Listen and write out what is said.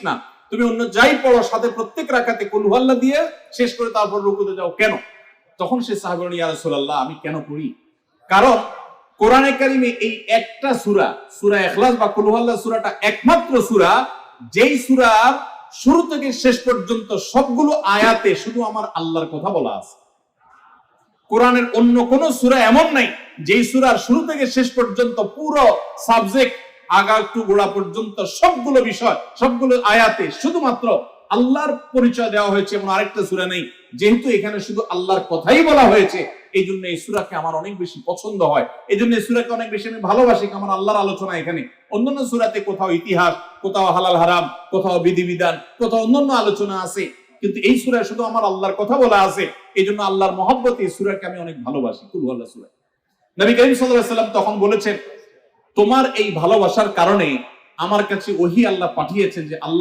না, তুমি অন্য যাই পড়ো সাথে প্রত্যেক রাকাতে কুল হুয়াল্লাহ দিয়ে শেষ করে তারপর রুকুতে যাও কেন? তখন সে সাহাবী বলেন, ইয়া রাসূলুল্লাহ, আমি কেন পড়ি? কারণ কোরআনে কারিমে এই একটা সূরা, সূরা ইখলাস বা কুল হুয়াল্লাহ সূরাটা একমাত্র সূরা, যেই সূরার শুরু থেকে শেষ পর্যন্ত সবগুলো আয়াতে শুধু আমার আল্লাহর কথা বলা আছে। কোরআনের অন্য কোন সূরা এমন নাই যেই সূরার শুরু থেকে শেষ পর্যন্ত পুরো সাবজেক্ট আগা টু গোড়া পর্যন্ত সবগুলো বিষয়, সবগুলো আয়াতে শুধুমাত্র আল্লাহর পরিচয় দেওয়া হয়েছে, এমন আরেকটা সূরা নেই। যেহেতু এখানে শুধু আল্লাহর কথাই বলা হয়েছে, এই জন্য এই সূরাকে আমার অনেক বেশি পছন্দ হয়, এই জন্য এই সূরাকে অনেক বেশি আমি ভালোবাসি। আমার আল্লাহর আলোচনা এখানে। অন্যান্য সূরাতে কোথাও ইতিহাস, কোথাও হালাল হারাম, কোথাও বিধিবিধান, কোথাও অন্যান্য আলোচনা আছে, কিন্তু এই সূরায় শুধু আমার আল্লাহর কথা বলা আছে। এই জন্য আল্লাহর মহব্বতে এই সূরাকে আমি অনেক ভালোবাসি, কুল হুয়াল্লাহ সূরা। নবী করিম সাল্লাল্লাহু আলাইহি ওয়াসাল্লাম তখন বলেছেন, তোমার এই ভালোবাসার কারণে আমার কাছে ওহী আল্লাহ পাঠিয়েছেন যে আল্লাহ